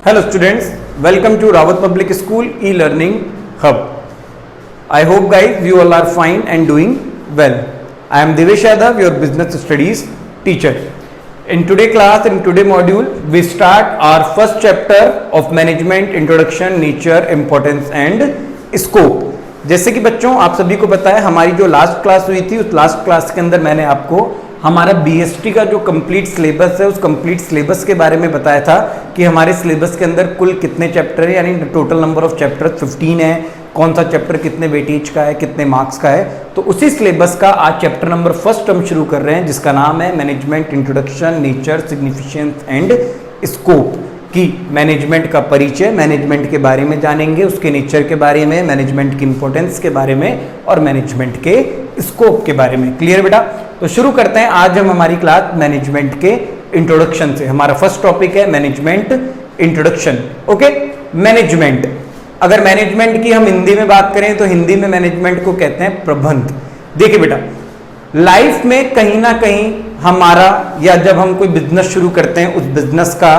Hello students, welcome to Rawat Public School e-learning hub. I hope guys you all are fine and doing well. I am Devesh Yadav, your business studies teacher. In today class, in today module, we start our first chapter of management introduction, nature, importance and scope. जैसे कि बच्चों आप सभी को पता है हमारी जो लास्ट क्लास हुई थी उस लास्ट क्लास के अंदर मैंने आपको हमारा बीएसटी का जो कंप्लीट सिलेबस है उस कंप्लीट सिलेबस के बारे में बताया था कि हमारे सिलेबस के अंदर कुल कितने चैप्टर है, यानी टोटल नंबर ऑफ चैप्टर 15 है, कौन सा चैप्टर कितने वेटेज का है, कितने मार्क्स का है। तो उसी सिलेबस का आज चैप्टर नंबर फर्स्ट हम शुरू कर रहे हैं जिसका नाम है management introduction, nature, significance and scope. कि मैनेजमेंट का परिचय, मैनेजमेंट के बारे में जानेंगे, उसके नेचर के बारे में, मैनेजमेंट की इंपॉर्टेंस के बारे में और मैनेजमेंट के स्कोप के बारे में। क्लियर बेटा? तो शुरू करते हैं आज हम हमारी क्लास मैनेजमेंट के इंट्रोडक्शन से। हमारा फर्स्ट टॉपिक है मैनेजमेंट इंट्रोडक्शन। ओके, मैनेजमेंट, अगर मैनेजमेंट की हम हिंदी में बात करें तो हिंदी में मैनेजमेंट को कहते हैं प्रबंध। देखिए बेटा, लाइफ में कहीं ना कहीं हमारा, या जब हम कोई बिजनेस शुरू करते हैं उस बिजनेस का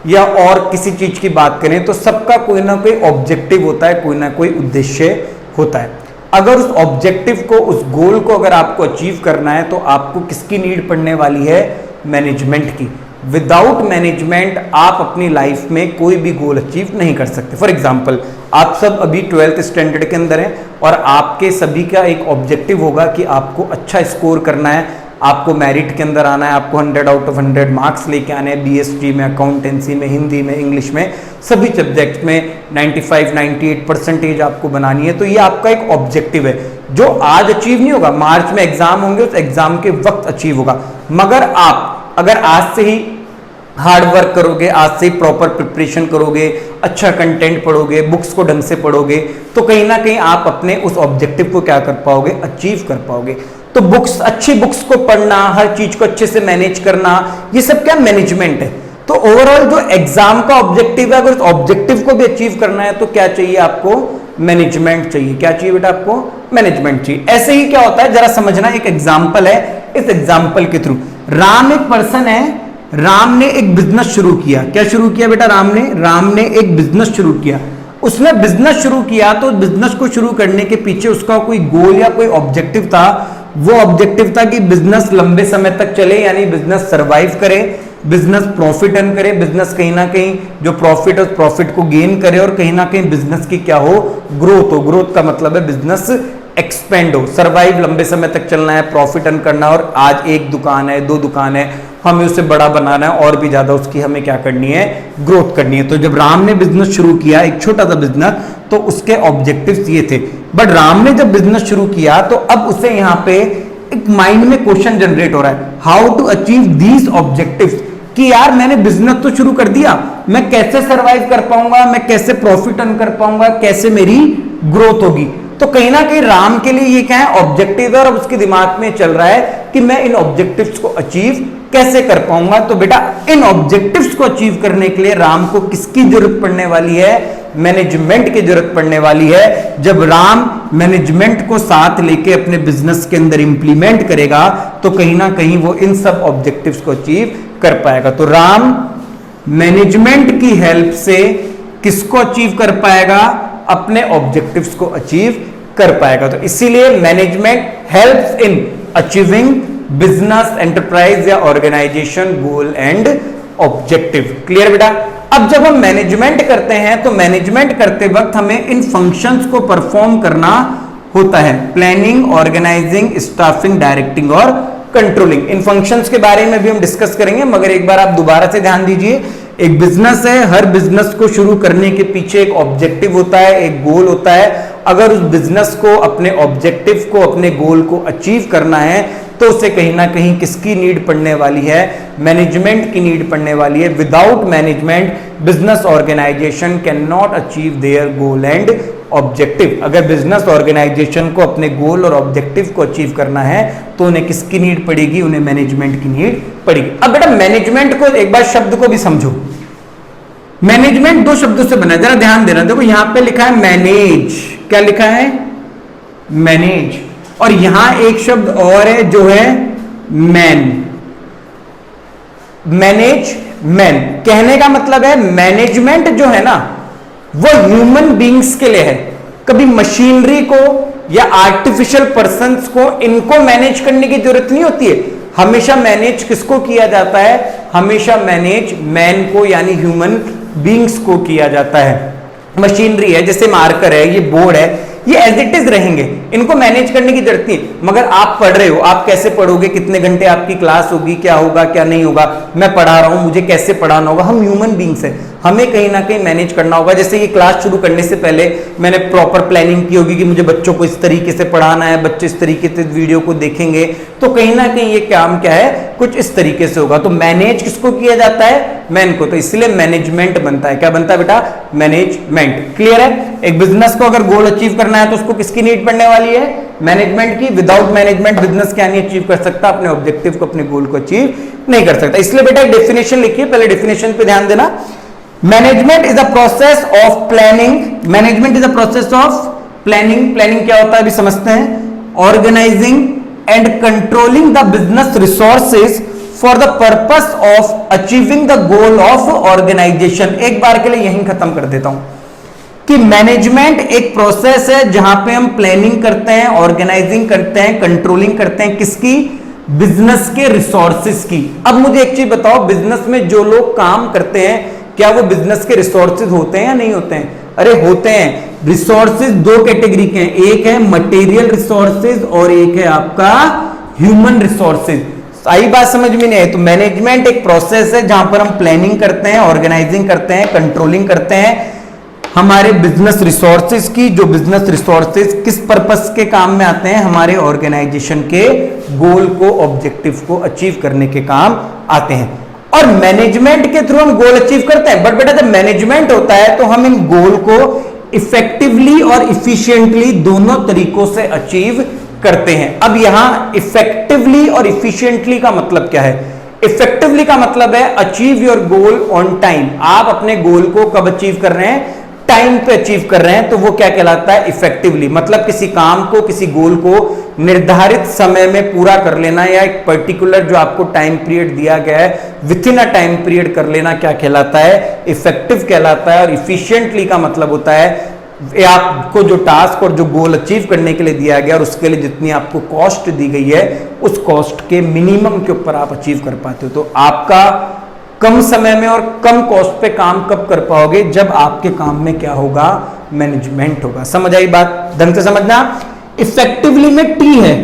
या और किसी चीज की बात करें तो सबका कोई ना कोई ऑब्जेक्टिव होता है, कोई ना कोई उद्देश्य होता है। अगर उस ऑब्जेक्टिव को, उस गोल को अगर आपको अचीव करना है तो आपको किसकी नीड पड़ने वाली है? मैनेजमेंट की। विदाउट मैनेजमेंट आप अपनी लाइफ में कोई भी गोल अचीव नहीं कर सकते। फॉर एग्जाम्पल, आप सब अभी 12th स्टैंडर्ड के अंदर हैं और आपके सभी का एक ऑब्जेक्टिव होगा कि आपको अच्छा स्कोर करना है, आपको मेरिट के अंदर आना है, आपको 100 आउट ऑफ 100 मार्क्स लेके आने हैं, बीएसटी में, अकाउंटेंसी में, हिंदी में, इंग्लिश में, सभी सब्जेक्ट में 95-98% आपको बनानी है। तो ये आपका एक ऑब्जेक्टिव है जो आज अचीव नहीं होगा, मार्च में एग्जाम होंगे, उस एग्जाम के वक्त अचीव होगा। मगर आप अगर आज से ही हार्ड वर्क करोगे, आज से ही प्रॉपर प्रिपरेशन करोगे, अच्छा कंटेंट पढ़ोगे, बुक्स को ढंग से पढ़ोगे, तो कहीं ना कहीं आप अपने उस ऑब्जेक्टिव को क्या कर पाओगे? अचीव कर पाओगे। तो बुक्स, अच्छी बुक्स को पढ़ना, हर चीज को अच्छे से मैनेज करना, ये सब क्या मैनेजमेंट है। तो ओवरऑल जो एग्जाम का ऑब्जेक्टिव है, अगर उस ऑब्जेक्टिव को भी अचीव करना है तो क्या चाहिए आपको? मैनेजमेंट चाहिए। क्या चाहिए बेटा आपको? मैनेजमेंट चाहिए। ऐसे ही क्या होता है जरा समझना, एक एग्जाम्पल है, इस एग्जाम्पल के थ्रू। राम एक पर्सन है, राम ने एक बिजनेस शुरू किया। क्या शुरू किया बेटा? राम ने एक बिजनेस शुरू किया। उसने बिजनेस शुरू किया तो बिजनेस को शुरू करने के पीछे उसका कोई गोल या कोई ऑब्जेक्टिव था। वो ऑब्जेक्टिव था कि बिजनेस लंबे समय तक चले, यानी बिजनेस सरवाइव करे, बिजनेस प्रॉफिट अर्न करे, बिजनेस कहीं ना कहीं जो प्रॉफिट है उस प्रॉफिट को गेन करे और कहीं ना कहीं बिजनेस की क्या हो? ग्रोथ हो। ग्रोथ का मतलब है बिजनेस एक्सपेंड हो। सरवाइव, लंबे समय तक चलना है, प्रॉफिट अर्न करना, और आज एक दुकान है, 2 दुकान है, हमें उसे बड़ा बनाना है और भी ज्यादा उसकी हमें क्या करनी है? ग्रोथ करनी है। तो जब राम ने बिजनेस शुरू किया, एक छोटा सा बिजनेस, तो उसके ऑब्जेक्टिव्स ये थे। बट राम ने जब बिजनेस शुरू किया तो अब उसे यहाँ पे एक माइंड में क्वेश्चन जनरेट हो रहा है, how to achieve these objectives, कि यार मैंने बिजनेस तो शुरू कर दिया, मैं कैसे सरवाइव कर पाऊंगा, मैं कैसे प्रॉफिट अर्न कर पाऊंगा, कैसे मेरी ग्रोथ होगी। तो कहीं ना कहीं राम के लिए ये क्या है? ऑब्जेक्टिव है, और उसके दिमाग में चल रहा है कि मैं इन ऑब्जेक्टिव्स को अचीव कैसे कर पाऊंगा। तो बेटा इन ऑब्जेक्टिव्स को अचीव करने के लिए राम को किसकी जरूरत पड़ने वाली है? मैनेजमेंट की जरूरत पड़ने वाली है। जब राम मैनेजमेंट को साथ लेके अपने बिजनेस के अंदर इंप्लीमेंट करेगा तो कहीं ना कहीं वो इन सब ऑब्जेक्टिव्स को अचीव कर पाएगा। तो राम मैनेजमेंट की हेल्प से किसको अचीव कर पाएगा? अपने ऑब्जेक्टिव्स को अचीव कर पाएगा। तो इसीलिए management helps in achieving business, enterprise या organisation goal and objective. Clear बेटा? अब जब हम मैनेजमेंट करते हैं तो मैनेजमेंट करते वक्त हमें इन फंक्शंस को परफॉर्म करना होता है, प्लानिंग, ऑर्गेनाइजिंग, स्टाफिंग, डायरेक्टिंग और कंट्रोलिंग। इन फंक्शंस के बारे में भी हम डिस्कस करेंगे, मगर एक बार आप दोबारा से ध्यान दीजिए। एक बिजनेस है, हर बिजनेस को शुरू करने के पीछे एक ऑब्जेक्टिव होता है, एक गोल होता है। अगर उस बिजनेस को, अपने ऑब्जेक्टिव को, अपने गोल को अचीव करना है तो उसे कहीं ना कहीं किसकी नीड पड़ने वाली है? मैनेजमेंट की नीड पड़ने वाली है। Without management business organization can not achieve their goal and objective. अगर बिजनेस ऑर्गेनाइजेशन को अपने गोल और ऑब्जेक्टिव को अचीव करना है तो उन्हें किसकी नीड पड़ेगी? उन्हें मैनेजमेंट की नीड पड़ेगी। अब बेटा मैनेजमेंट को एक बार शब्द को भी समझो। मैनेजमेंट 2 शब्दों से बना है, जरा ध्यान देना। देखो यहां पे लिखा है मैनेज। क्या लिखा है? मैनेज। और यहां एक शब्द और है जो है मैन। Manage man. कहने का मतलब है मैनेजमेंट जो है ना वो ह्यूमन बींग्स के लिए है, कभी मशीनरी को या आर्टिफिशियल पर्संस को इनको मैनेज करने की जरूरत नहीं होती है। हमेशा मैनेज किसको किया जाता है? हमेशा मैनेज मैन को यानी ह्यूमन बींग्स को किया जाता है। मशीनरी है जैसे मार्कर है, ये बोर्ड है, ये एज इट इज रहेंगे, इनको मैनेज करने की जरूरत नहीं। मगर आप पढ़ रहे हो, आप कैसे पढ़ोगे, कितने घंटे आपकी क्लास होगी, क्या होगा क्या नहीं होगा, मैं पढ़ा रहा हूं, मुझे कैसे पढ़ाना होगा, हम ह्यूमन बींग्स हैं, हमें कहीं ना कहीं मैनेज करना होगा। जैसे ये क्लास शुरू करने से पहले मैंने प्रॉपर प्लानिंग की होगी कि मुझे बच्चों को इस तरीके से पढ़ाना है, बच्चे इस तरीके से वीडियो को देखेंगे, तो कहीं ना कहीं ये काम क्या है, कुछ इस तरीके से होगा। तो मैनेज किसको किया जाता है? मैन को। तो इसलिए मैनेजमेंट बनता है। क्या बनता है बेटा? मैनेजमेंट। क्लियर है? एक बिजनेस को अगर गोल अचीव करना है तो उसको किसकी नीड पड़ने वाली है? मैनेजमेंट की। विदाउट मैनेजमेंट बिजनेस क्या नहीं अचीव कर सकता? अपने ऑब्जेक्टिव को, अपने गोल को अचीव नहीं कर सकता। इसलिए बेटा एक डेफिनेशन लिखिए, पहले डेफिनेशन पे ध्यान देना। Management is a process of planning. Management is a process of planning. Planning क्या होता है अभी समझते हैं। Organizing and controlling the business resources for the purpose of achieving the goal of organization. एक बार के लिए यहीं खत्म कर देता हूं कि मैनेजमेंट एक प्रोसेस है जहां पे हम प्लानिंग करते हैं, ऑर्गेनाइजिंग करते हैं, कंट्रोलिंग करते हैं, किसकी? बिजनेस के रिसोर्सेज की। अब मुझे एक चीज बताओ, बिजनेस में जो लोग काम करते हैं क्या वो बिजनेस के रिसोर्सेज होते हैं या नहीं होते हैं? अरे होते हैं। रिसोर्सेज दो कैटेगरी के हैं, एक है मटेरियल रिसोर्सेज और एक है आपका ह्यूमन रिसोर्सेज। आई बात समझ में नहीं आई? तो मैनेजमेंट एक प्रोसेस है जहां पर हम प्लानिंग करते हैं, ऑर्गेनाइजिंग करते हैं, कंट्रोलिंग करते हैं हमारे बिजनेस रिसोर्सेज की। जो बिजनेस रिसोर्सेज किस पर्पस के काम में आते हैं? हमारे ऑर्गेनाइजेशन के गोल को, ऑब्जेक्टिव को अचीव करने के काम आते हैं। और मैनेजमेंट के थ्रू हम गोल अचीव करते हैं। बट बेटा जब मैनेजमेंट होता है तो हम इन गोल को इफेक्टिवली और इफिशिएंटली दोनों तरीकों से अचीव करते हैं। अब यहां इफेक्टिवली और इफिशिएंटली का मतलब क्या है? इफेक्टिवली का मतलब है achieve your goal on time. आप अपने गोल को कब अचीव कर रहे हैं? टाइम पे अचीव कर रहे हैं, तो वो क्या कहलाता है? इफेक्टिवली। मतलब किसी काम को, किसी गोल को निर्धारित समय में पूरा कर लेना या एक पर्टिकुलर जो आपको टाइम पीरियड दिया गया है with in a time period कर लेना क्या कहलाता है? इफेक्टिव कहलाता है। और इफिशिएंटली का मतलब होता है आपको जो टास्क और जो गोल अचीव करने के लिए दिया गया और उसके लिए जितनी आपको कॉस्ट दी गई है उस कॉस्ट के मिनिमम के ऊपर आप अचीव कर पाते हो। तो आपका कम समय में और कम कॉस्ट पे काम कब कर पाओगे? जब आपके काम में क्या होगा? मैनेजमेंट होगा। समझ आई बात? ढंग से समझना। इफेक्टिवली में टी है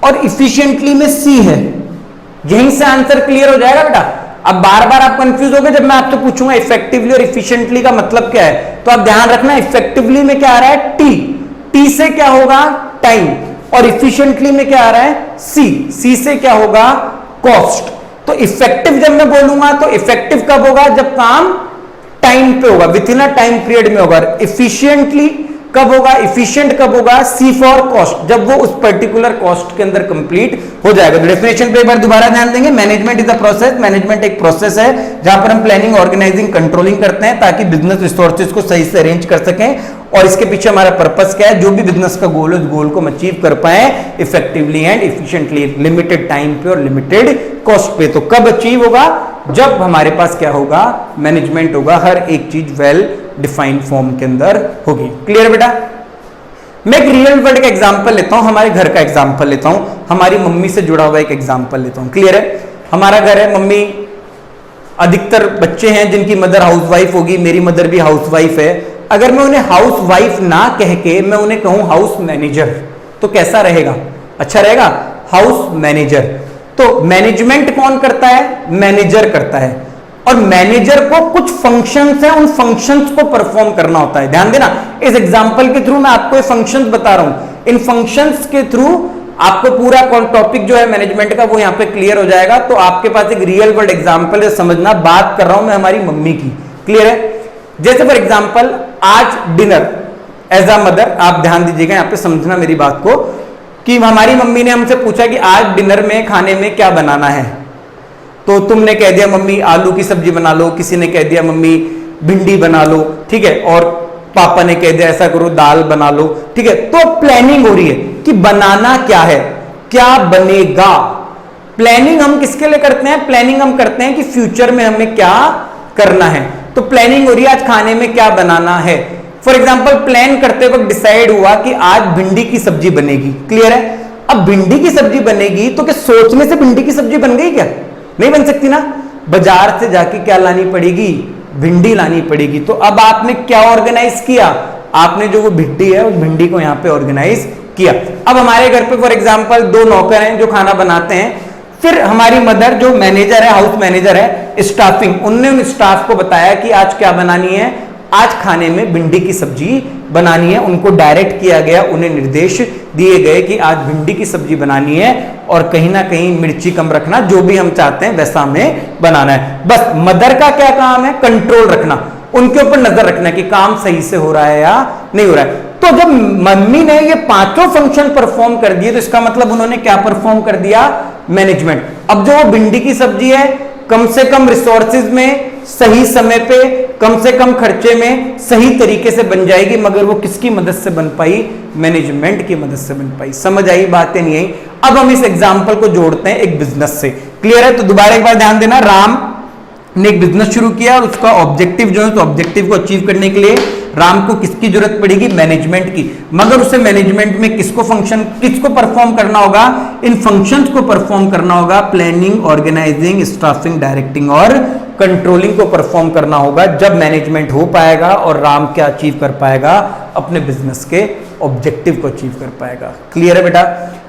और इफिशिएंटली में सी है। यहीं से आंसर क्लियर हो जाएगा बेटा। अब बार बार आप कंफ्यूज हो गए जब मैं आपसे पूछूंगा इफेक्टिवली और इफिशिएंटली का मतलब क्या है, तो आप ध्यान रखना इफेक्टिवली में क्या आ रहा है? टी। टी से क्या होगा? टाइम। और इफिशिएंटली में क्या आ रहा है? सी। सी से क्या होगा? कॉस्ट। तो इफेक्टिव जब मैं बोलूंगा तो इफेक्टिव कब होगा? जब काम टाइम पे होगा, with in a time period में होगा। इफिशिएंटली कब होगा? इफिशिएंट कब होगा? सी फॉर कॉस्ट, जब वो उस पर्टिकुलर कॉस्ट के अंदर कंप्लीट हो जाएगा। तो डेफिनेशन पे एक बार दोबारा ध्यान देंगे। Management is a process. Management एक प्रोसेस है जहां पर हम प्लानिंग, ऑर्गेनाइजिंग, कंट्रोलिंग करते हैं ताकि बिजनेस रिसोर्सेज को सही से अरेंज कर सकें। और इसके पीछे हमारा पर्पस क्या है? जो भी बिजनेस का गोल है उस गोल को हम अचीव कर पाए effectively and efficiently, limited time पे और लिमिटेड कॉस्ट पे। तो कब अचीव होगा? जब हमारे पास क्या होगा? मैनेजमेंट होगा। हर एक चीज वेल डिफाइंड फॉर्म के अंदर होगी। क्लियर बेटा? मैं एक रियल वर्ल्ड का एग्जांपल लेता हूं, हमारे घर का एग्जांपल लेता हूं, हमारी मम्मी से जुड़ा हुआ एक एग्जांपल लेता हूं। क्लियर है? हमारा घर है, मम्मी, अधिकतर बच्चे हैं जिनकी मदर हाउसवाइफ होगी, मेरी मदर भी हाउसवाइफ है। अगर मैं उन्हें हाउसवाइफ ना कह के मैं उन्हें कहूं हाउस मैनेजर, तो कैसा रहेगा? अच्छा रहेगा? House manager. तो मैनेजमेंट कौन करता है? मैनेजर करता है। और मैनेजर को कुछ फंक्शंस हैं, उन फंक्शंस को परफॉर्म करना होता है। ध्यान देना, इस एग्जांपल के थ्रू मैं आपको ये फंक्शंस बता रहा हूं। इन फंक्शंस के थ्रू आपको पूरा टॉपिक जो है मैनेजमेंट का वो यहां पे क्लियर हो जाएगा। तो आपके पास एक रियल वर्ल्ड एग्जांपल है, समझना। बात कर रहा हूं मैं हमारी मम्मी की। क्लियर है? जैसे फॉर एग्जांपल आज डिनर, एज अ मदर आप ध्यान दीजिएगा यहां पे, समझना मेरी बात को, कि हमारी मम्मी ने हमसे पूछा कि आज डिनर में खाने में क्या बनाना है। तो तुमने कह दिया मम्मी आलू की सब्जी बना लो, किसी ने कह दिया मम्मी भिंडी बना लो, ठीक है, और पापा ने कह दिया ऐसा करो दाल बना लो, ठीक है। तो प्लानिंग हो रही है कि बनाना क्या है, क्या बनेगा। प्लानिंग हम किसके लिए करते हैं? प्लानिंग हम करते हैं कि फ्यूचर में हमें क्या करना है। तो प्लानिंग हो रही है आज खाने में क्या बनाना है। फॉर एग्जाम्पल प्लान करते वक्त डिसाइड हुआ कि आज भिंडी की सब्जी बनेगी, क्लियर है। अब भिंडी की सब्जी बनेगी तो क्या सोचने से भिंडी की सब्जी बन गई? क्या नहीं बन सकती ना, बाजार से जाके क्या लानी पड़ेगी? भिंडी लानी पड़ेगी। तो अब आपने क्या ऑर्गेनाइज किया? आपने जो वो भिंडी है उस भिंडी को यहां पे ऑर्गेनाइज किया। अब हमारे घर पे फॉर एग्जांपल 2 नौकर हैं जो खाना बनाते हैं, फिर हमारी मदर जो मैनेजर है, हाउस मैनेजर है, स्टाफिंग, उनने उन स्टाफ को बताया कि आज क्या बनानी है, आज खाने में भिंडी की सब्जी बनानी है। उनको डायरेक्ट किया गया, उन्हें निर्देश दिए गए कि आज भिंडी की सब्जी बनानी है और कहीं ना कहीं मिर्ची कम रखना, जो भी हम चाहते हैं वैसा हमें बनाना है। बस मदर का क्या काम है? कंट्रोल रखना, उनके ऊपर नजर रखना कि काम सही से हो रहा है या नहीं हो रहा है। तो जब मम्मी ने ये 5 फंक्शन परफॉर्म कर दिए तो इसका मतलब उन्होंने क्या परफॉर्म कर दिया? मैनेजमेंट। अब जो भिंडी की सब्जी है कम से कम रिसोर्सेज में, सही समय पे, कम से कम खर्चे में, सही तरीके से बन जाएगी, मगर वो किसकी मदद से बन पाई? मैनेजमेंट की मदद से बन पाई। समझ आई बातें नहीं आई? अब हम इस एग्जांपल को जोड़ते हैं एक बिजनेस से, क्लियर है? तो दोबारा एक बार ध्यान देना, राम ने एक बिजनेस शुरू किया और उसका ऑब्जेक्टिव जो है, तो ऑब्जेक्टिव को अचीव करने के लिए राम को किसकी जरूरत पड़ेगी? मैनेजमेंट की। मगर उसे मैनेजमेंट में किसको परफॉर्म करना होगा? इन फंक्शंस को परफॉर्म करना होगा। प्लानिंग, ऑर्गेनाइजिंग, स्टाफिंग, डायरेक्टिंग और कंट्रोलिंग को परफॉर्म करना होगा। जब मैनेजमेंट हो पाएगा और राम क्या अचीव कर पाएगा? अपने बिजनेस के ऑब्जेक्टिव को अचीव कर पाएगा। क्लियर है बेटा?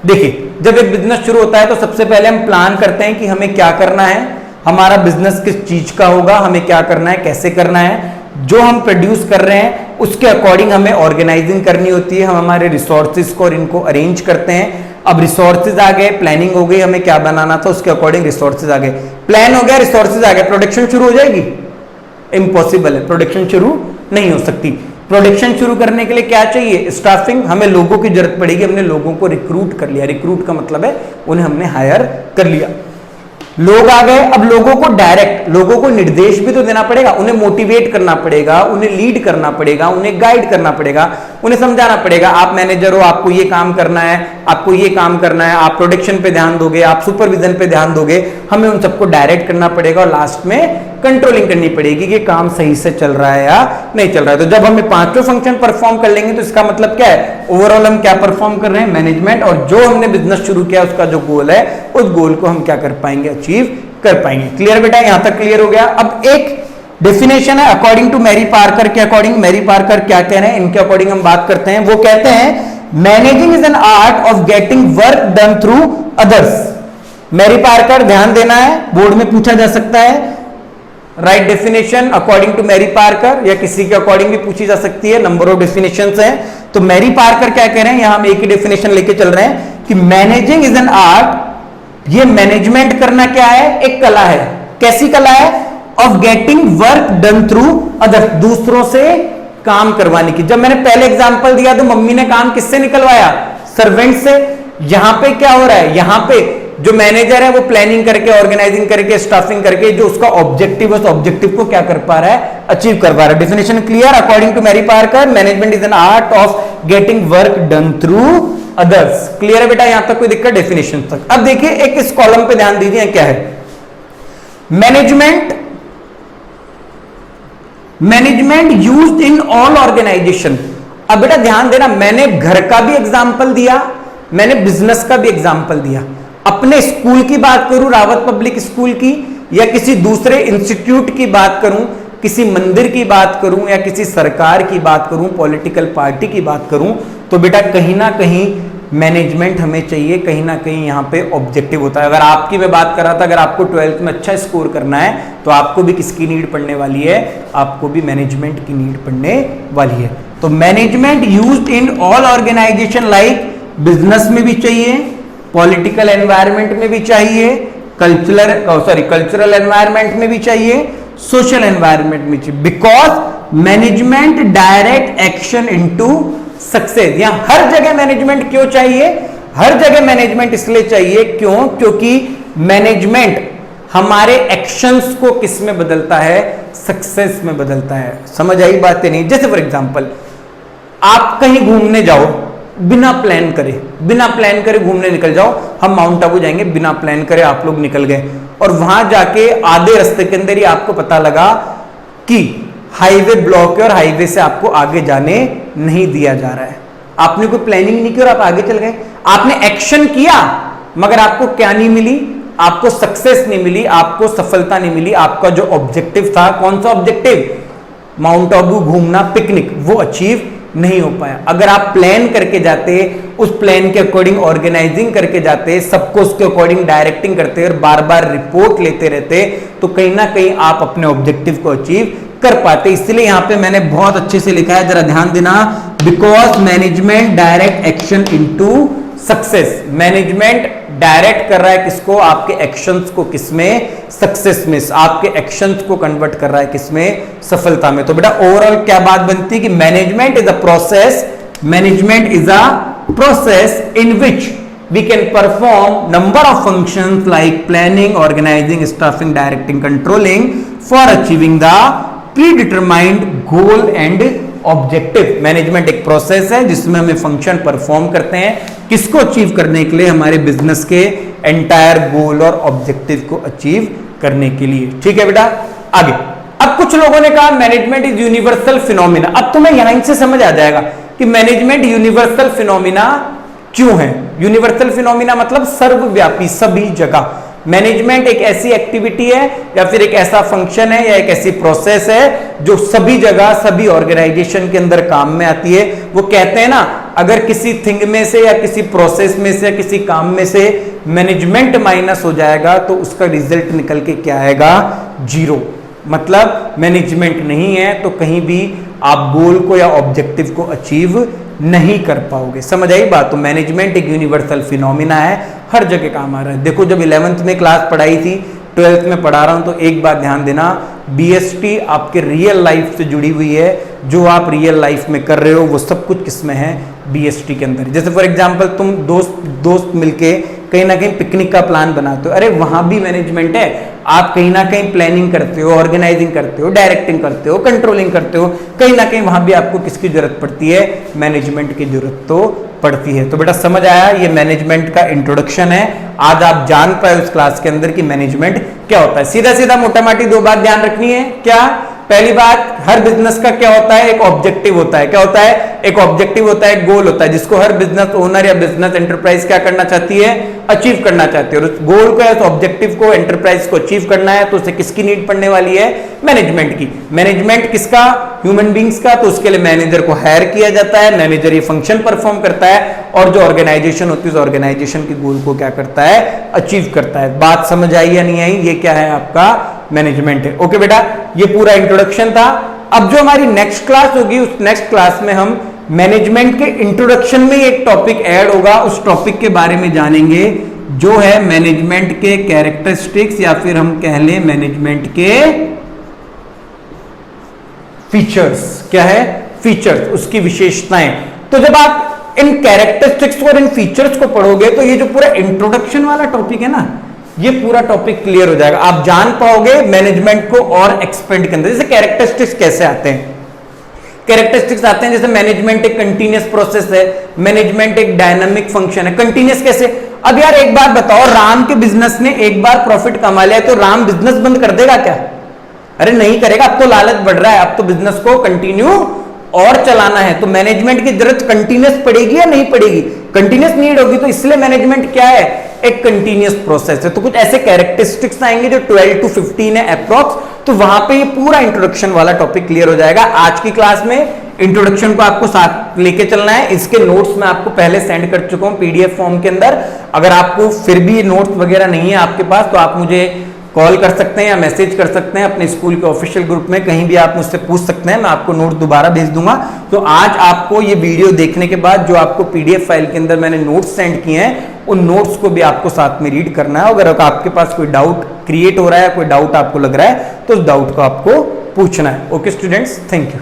देखिए, जब एक बिजनेस शुरू होता है तो सबसे पहले हम प्लान करते हैं कि हमें क्या करना है, हमारा बिजनेस किस चीज का होगा, हमें क्या करना है, कैसे करना है। जो हम प्रोड्यूस कर रहे हैं उसके अकॉर्डिंग हमें ऑर्गेनाइजिंग करनी होती है। हम हमारे रिसोर्सेज को और इनको अरेंज करते हैं। अब रिसोर्सेज आ गए, प्लानिंग हो गई, हमें क्या बनाना था उसके अकॉर्डिंग रिसोर्सेज आ गए, प्लान हो गया, रिसोर्सेज आ गए, प्रोडक्शन शुरू हो जाएगी? इम्पॉसिबल है, प्रोडक्शन शुरू नहीं हो सकती। प्रोडक्शन शुरू करने के लिए क्या चाहिए? स्टाफिंग, हमें लोगों की जरूरत पड़ेगी। हमने लोगों को रिक्रूट कर लिया, रिक्रूट का मतलब है उन्हें हमने हायर कर लिया। लोग आ गए, अब लोगों को डायरेक्ट, लोगों को निर्देश भी तो देना पड़ेगा, उन्हें मोटिवेट करना पड़ेगा, उन्हें लीड करना पड़ेगा, उन्हें गाइड करना पड़ेगा, उन्हें समझाना पड़ेगा। आप मैनेजर हो, आपको ये काम करना है, आपको ये काम करना है, आप प्रोडक्शन पे ध्यान दोगे, आप सुपरविजन पे ध्यान दोगे, हमें उन सबको डायरेक्ट करना पड़ेगा और लास्ट में कंट्रोलिंग करनी पड़ेगी कि काम सही से चल रहा है या नहीं चल रहा है। तो जब हमें 5 फंक्शन परफॉर्म कर लेंगे तो इसका मतलब क्या है? ओवरऑल हम क्या परफॉर्म कर रहे हैं? मैनेजमेंट। और जो हमने बिजनेस शुरू किया उसका जो गोल है, उस गोल को हम क्या कर पाएंगे? अचीव कर पाएंगे। क्लियर बेटा? यहां तक क्लियर हो गया। अब एक डेफिनेशन है अकॉर्डिंग टू मैरी पार्कर के अकॉर्डिंग। मैरी पार्कर क्या कह रहे हैं, इनके अकॉर्डिंग हम बात करते हैं। वो कहते हैं managing is an art of getting work done through others. Mary Parker, ध्यान देना है, बोर्ड में पूछा जा सकता है। Right definition according to Mary Parker, या किसी के अकॉर्डिंग भी पूछी जा सकती है, नंबर ऑफ डेफिनेशंस हैं। तो मैरी पार्कर क्या कह रहे हैं, यहां हम एक ही डेफिनेशन लेके चल रहे हैं कि मैनेजिंग इज एन आर्ट, ये मैनेजमेंट करना क्या है? एक कला है। कैसी कला है? Of getting work done through other, दूसरों से काम करवाने की। जब मैंने पहले एग्जांपल दिया तो मम्मी ने काम किससे निकलवाया? सर्वेंट से। यहां पे क्या हो रहा है? यहां पे जो मैनेजर है वो प्लानिंग करके, ऑर्गेनाइजिंग करके, स्टाफिंग करके जो उसका ऑब्जेक्टिव है उस ऑब्जेक्टिव को क्या कर पा रहा है? अचीव कर पा रहा है। Definition clear? According to Mary Parker management is an art of getting work done through others. Clear है बेटा? यहां तक कोई दिक्कत? डेफिनेशन तक। अब देखिए एक इस कॉलम पे ध्यान दीजिए, क्या है? Management used in all organisation. अब बेटा ध्यान देना, मैंने घर का भी एग्जांपल दिया, मैंने बिजनेस का भी एग्जांपल दिया। अपने स्कूल की बात करूं, रावत पब्लिक स्कूल की, या किसी दूसरे इंस्टीट्यूट की बात करूं, किसी मंदिर की बात करूं, या किसी सरकार की बात करूं, पॉलिटिकल पार्टी की बात करूं, तो बेटा कहीं ना कहीं मैनेजमेंट हमें चाहिए, कहीं ना कहीं यहां पे ऑब्जेक्टिव होता है। अगर आपकी मैं बात कर रहा था, अगर आपको 12th में अच्छा स्कोर करना है तो आपको भी किसकी नीड पड़ने वाली है? आपको भी मैनेजमेंट की नीड पड़ने वाली है। तो management used in all organisation, like business में भी चाहिए, पॉलिटिकल एनवायरनमेंट में भी चाहिए, कल्चरल एनवायरनमेंट में भी चाहिए, सोशल एनवायरनमेंट में चाहिए। Because management direct action into success. यहां हर जगह मैनेजमेंट क्यों चाहिए? हर जगह मैनेजमेंट इसलिए चाहिए क्यों? क्योंकि मैनेजमेंट हमारे एक्शंस को किस में बदलता है? सक्सेस में बदलता है। समझ आई बातें नहीं? जैसे फॉर एग्जांपल आप कहीं घूमने जाओ, बिना प्लान करे घूमने निकल जाओ, हम माउंट आबू जाएंगे, बिना प्लान करे आप लोग निकल गए और वहां जाके आधे रास्ते के अंदर ही आपको पता लगा कि हाईवे ब्लॉक है और हाईवे से आपको आगे जाने नहीं दिया जा रहा है। आपने कोई प्लानिंग नहीं की और आप आगे चल गए, आपने एक्शन किया मगर आपको क्या नहीं मिली, आपको सक्सेस नहीं मिली, आपको सफलता नहीं मिली। आपका जो ऑब्जेक्टिव था, कौन सा ऑब्जेक्टिव, माउंट आबू घूमना, पिकनिक, वो अचीव नहीं हो पाया। अगर आप प्लान करके जाते, उस प्लान के अकॉर्डिंग ऑर्गेनाइजिंग करके जाते, सबको उसके अकॉर्डिंग डायरेक्टिंग करते और बार बार रिपोर्ट लेते रहते, तो कहीं ना कहीं आप अपने ऑब्जेक्टिव को अचीव कर पाते। इसलिए यहां पे मैंने बहुत अच्छे से लिखा है, जरा ध्यान देना, because management direct action into success. Management direct कर रहा है किसको, आपके एक्शंस को, किसमें, सक्सेस में। आपके एक्शंस को कन्वर्ट कर रहा है किसमें, सफलता में। तो बेटा ओवरऑल क्या बात बनती है कि management is a process, management is a process in which we can perform number of functions like planning, organizing, staffing, directing, controlling for achieving the predetermined goal and objective। Management एक process है जिसमें हमें function perform करते हैं, किसको achieve करने के लिए, हमारे बिजनेस के एंटायर गोल और ऑब्जेक्टिव को अचीव करने के लिए। ठीक है बेटा, आगे। अब कुछ लोगों ने कहा मैनेजमेंट इज यूनिवर्सल फिनोमिना। अब तुम्हें यहां से समझ आ जाएगा कि मैनेजमेंट यूनिवर्सल फिनोमिना क्यों है। यूनिवर्सल फिनोमिना मतलब सर्वव्यापी, सभी जगह। मैनेजमेंट एक ऐसी एक्टिविटी है या फिर एक ऐसा फंक्शन है या एक ऐसी प्रोसेस है जो सभी जगह, सभी ऑर्गेनाइजेशन के अंदर काम में आती है। वो कहते हैं ना, अगर किसी थिंग में से या किसी प्रोसेस में से या किसी काम में से मैनेजमेंट माइनस हो जाएगा तो उसका रिजल्ट निकल के क्या आएगा, जीरो। मतलब मैनेजमेंट नहीं है तो कहीं भी आप गोल को या ऑब्जेक्टिव को अचीव नहीं कर पाओगे। समझ आई बात। तो मैनेजमेंट एक यूनिवर्सल फिनोमिना है, हर जगह काम आ रहा है। देखो जब 11th में क्लास पढ़ाई थी, 12th में पढ़ा रहा हूं, तो एक बात ध्यान देना, बीएसटी आपके रियल लाइफ से जुड़ी हुई है। जो आप रियल लाइफ में कर रहे हो वो सब कुछ किसमें है, बीएसटी के अंदर। जैसे फॉर एग्जांपल तुम दोस्त मिलके कहीं ना कहीं पिकनिक का प्लान बनाते हो, अरे वहां भी मैनेजमेंट है। आप कहीं ना कहीं प्लानिंग करते हो, ऑर्गेनाइजिंग करते हो, डायरेक्टिंग करते हो, कंट्रोलिंग करते हो, कहीं ना कहीं वहां भी आपको किसकी जरूरत पड़ती है, मैनेजमेंट की जरूरत तो पड़ती है। तो बेटा समझ आया, ये मैनेजमेंट का इंट्रोडक्शन है। आज आप जान पाए उस क्लास के अंदर कि मैनेजमेंट क्या होता है। सीधा सीधा मोटा माटी दो बात ध्यान रखनी है। क्या, पहली बात, हर बिजनेस का क्या होता है, एक ऑब्जेक्टिव होता है। क्या होता है, एक ऑब्जेक्टिव होता है, एक गोल होता है, जिसको हर बिजनेस ओनर या बिजनेस एंटरप्राइज क्या करना चाहती है, अचीव करना चाहती है। और उस गोल को या उस ऑब्जेक्टिव को, एंटरप्राइज को अचीव करना है तो उसे किसकी नीड पड़ने वाली है, मैनेजमेंट की। मैनेजमेंट किसका, ह्यूमन बींग्स का। तो उसके लिए मैनेजर को हायर किया जाता है, मैनेजर ये फंक्शन परफॉर्म करता है और जो ऑर्गेनाइजेशन होती है उस ऑर्गेनाइजेशन के गोल को क्या करता है, अचीव करता है। बात समझ आई या नहीं आई, ये क्या है आपका मैनेजमेंट है। ओके बेटा, ये पूरा इंट्रोडक्शन था। अब जो हमारी नेक्स्ट क्लास होगी, उस नेक्स्ट क्लास में हम मैनेजमेंट के इंट्रोडक्शन में एक टॉपिक ऐड होगा, उस टॉपिक के बारे में जानेंगे जो है मैनेजमेंट के कैरेक्टरिस्टिक्स या फिर हम कह लें मैनेजमेंट के फीचर्स। क्या है, फीचर्स, उसकी विशेषताएं। तो जब आप इन कैरेक्टरिस्टिक्स और इन फीचर्स को पढ़ोगे तो ये जो पूरा इंट्रोडक्शन वाला टॉपिक है ना, ये पूरा टॉपिक क्लियर हो जाएगा। आप जान पाओगे मैनेजमेंट को और एक्सपेंड के अंदर। जैसे कैरेक्टरिस्टिक्स कैसे आते हैं, कैरेक्टरिस्टिक्स आते हैं जैसे मैनेजमेंट एक कंटीन्यूअस प्रोसेस है, मैनेजमेंट एक डायनामिक फंक्शन है। कंटीन्यूअस कैसे, अब यार एक बात बताओ, राम के बिजनेस ने एक बार प्रॉफिट कमा लिया तो राम बिजनेस बंद कर देगा क्या, अरे नहीं करेगा। अब तो लालच बढ़ रहा है, अब तो बिजनेस को कंटिन्यू और चलाना है, तो मैनेजमेंट की जरूरत कंटीन्यूअस पड़ेगी या नहीं पड़ेगी, कंटीन्यूअस नीड होगी। तो इसलिए मैनेजमेंट क्या है, एक कंटीन्यूअस प्रोसेस है। तो कुछ ऐसे कैरेक्टरिस्टिक्स आएंगे जो 12 to 15 है अप्रॉक्स, तो वहां पे ये पूरा इंट्रोडक्शन वाला टॉपिक क्लियर हो जाएगा। आज की क्लास में इंट्रोडक्शन को आपको साथ लेके चलना है। इसके नोट्स मैं आपको पहले सेंड कर चुका हूं पीडीएफ फॉर्म के अंदर। अगर आपको फिर भी नोट्स वगैरह नहीं है आपके पास तो आप मुझे कॉल कर सकते हैं या मैसेज कर सकते हैं अपने स्कूल के ऑफिशियल ग्रुप में, कहीं भी आप मुझसे पूछ सकते हैं, मैं आपको नोट दोबारा भेज दूंगा। तो आज आपको ये वीडियो देखने के बाद जो आपको पीडीएफ फाइल के अंदर मैंने नोट्स सेंड किए हैं, उन नोट्स को भी आपको साथ में रीड करना है। अगर आपके पास कोई डाउट क्रिएट हो रहा है, कोई डाउट आपको लग रहा है, तो उस डाउट को आपको पूछना है। Okay students, thank you.